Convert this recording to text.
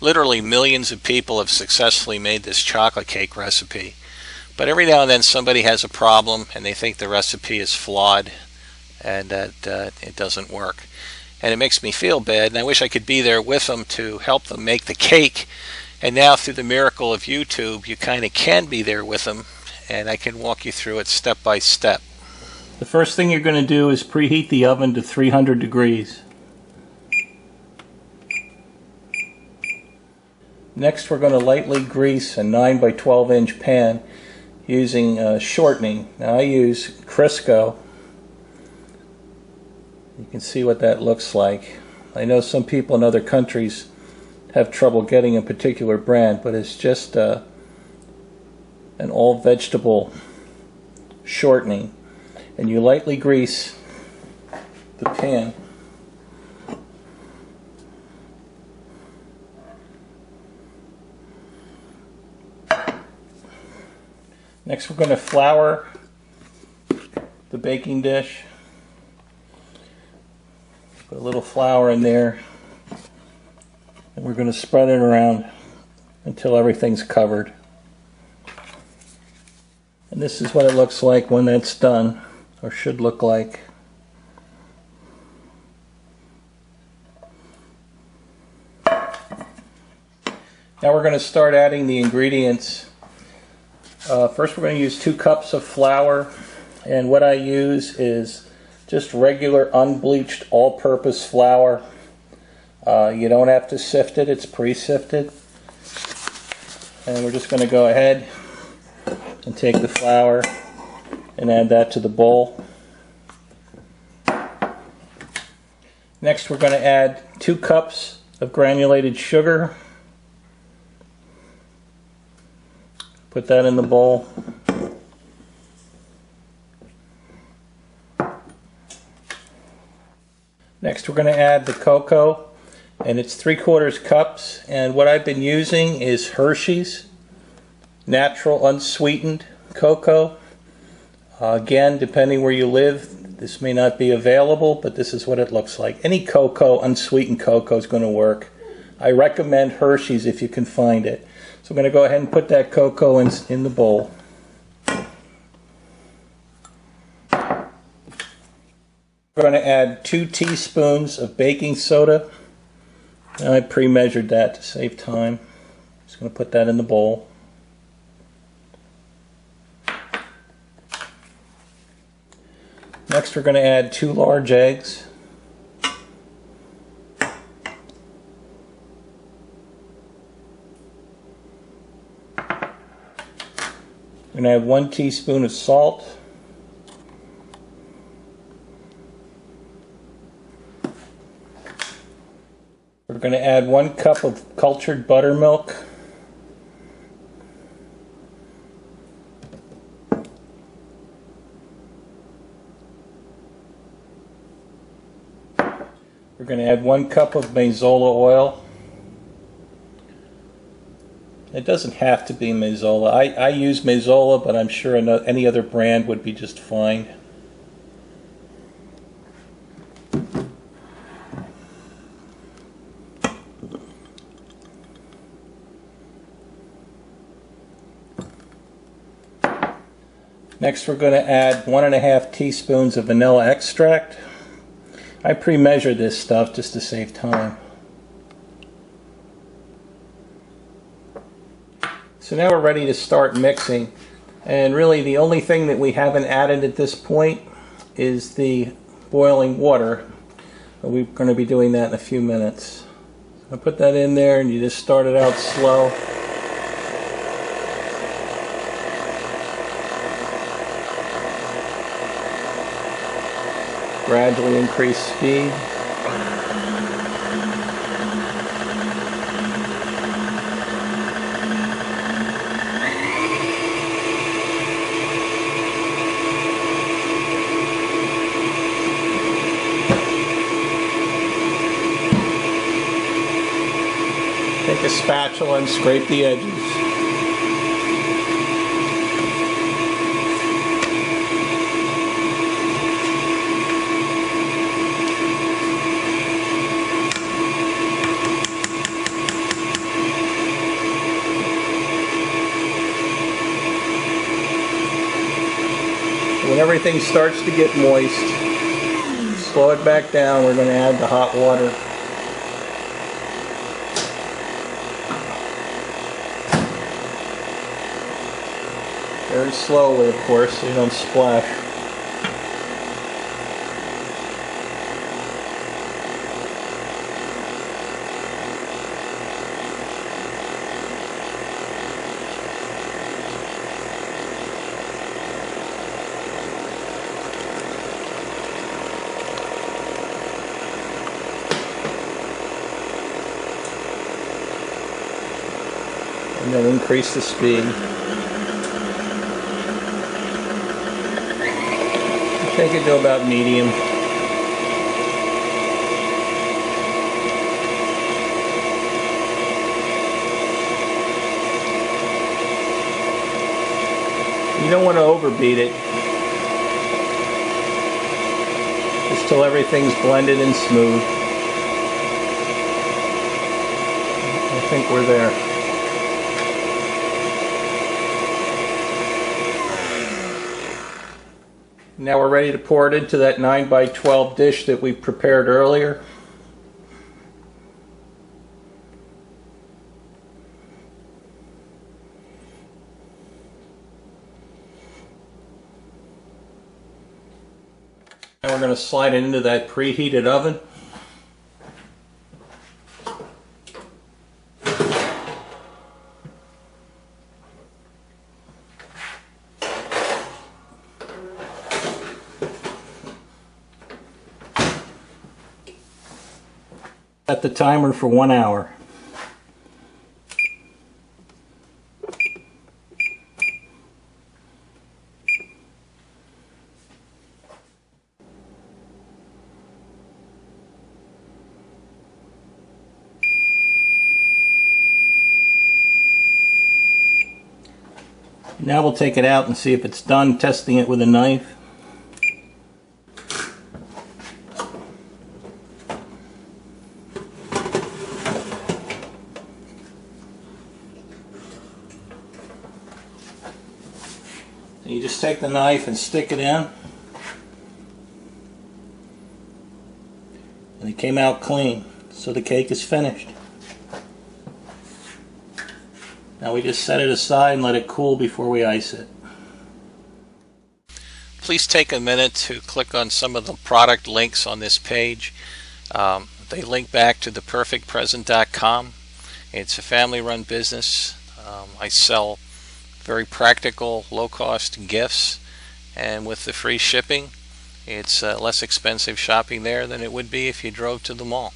literally millions of people have successfully made this chocolate cake recipe. But every now and then somebody has a problem and they think the recipe is flawed and that it doesn't work. And it makes me feel bad, and I wish I could be there with them to help them make the cake. And now through the miracle of YouTube, you kind of can be there with them, and I can walk you through it step by step. The first thing you're going to do is preheat the oven to 300 degrees. Next, we're going to lightly grease a 9 by 12 inch pan using shortening. Now I use Crisco. You can see what that looks like. I know some people in other countries have trouble getting a particular brand, but it's just an all vegetable shortening. And you lightly grease the pan. Next we're going to flour the baking dish. Put a little flour in there, and we're going to spread it around until everything's covered. And this is what it looks like when that's done, or should look like. Now we're going to start adding the ingredients. First we're going to use 2 cups of flour, and what I use is just regular unbleached all-purpose flour. You don't have to sift it, it's pre-sifted. And we're just going to go ahead and take the flour and add that to the bowl. Next we're going to add 2 cups of granulated sugar. Put that in the bowl. Next we're going to add the cocoa, and it's 3/4 cups, and what I've been using is Hershey's natural unsweetened cocoa. Again, depending where you live, this may not be available, but this is what it looks like. Any cocoa, unsweetened cocoa, is going to work. I recommend Hershey's if you can find it. So I'm going to go ahead and put that cocoa in the bowl. We're going to add 2 teaspoons of baking soda. Now I pre-measured that to save time. Just going to put that in the bowl. Next we're going to add 2 large eggs. We're going to add 1 teaspoon of salt. We're going to add 1 cup of cultured buttermilk. We're going to add 1 cup of Mazola oil. It doesn't have to be Mazola. I use Mazola, but I'm sure any other brand would be just fine. Next we're going to add 1½ teaspoons of vanilla extract. I pre-measure this stuff just to save time. So now we're ready to start mixing, and really the only thing that we haven't added at this point is the boiling water. We're going to be doing that in a few minutes. I put that in there, and you just start it out slow. Gradually increase speed. Take a spatula and scrape the edges. When everything starts to get moist, slow it back down. We're going to add the hot water. Very slowly, of course, so you don't splash. And then increase the speed. Take it to about medium. You don't want to overbeat it. Just till everything's blended and smooth. I think we're there. Now we're ready to pour it into that 9 by 12 dish that we prepared earlier. And we're going to slide it into that preheated oven. Set the timer for 1 hour. Now we'll take it out and see if it's done, testing it with a knife. You just take the knife and stick it in, and it came out clean, so the cake is finished. Now we just set it aside and let it cool before we ice it. Please take a minute to click on some of the product links on this page. They link back to theperfectpresent.com. It's a family-run business. I sell very practical, low-cost gifts, and with the free shipping, it's less expensive shopping there than it would be if you drove to the mall.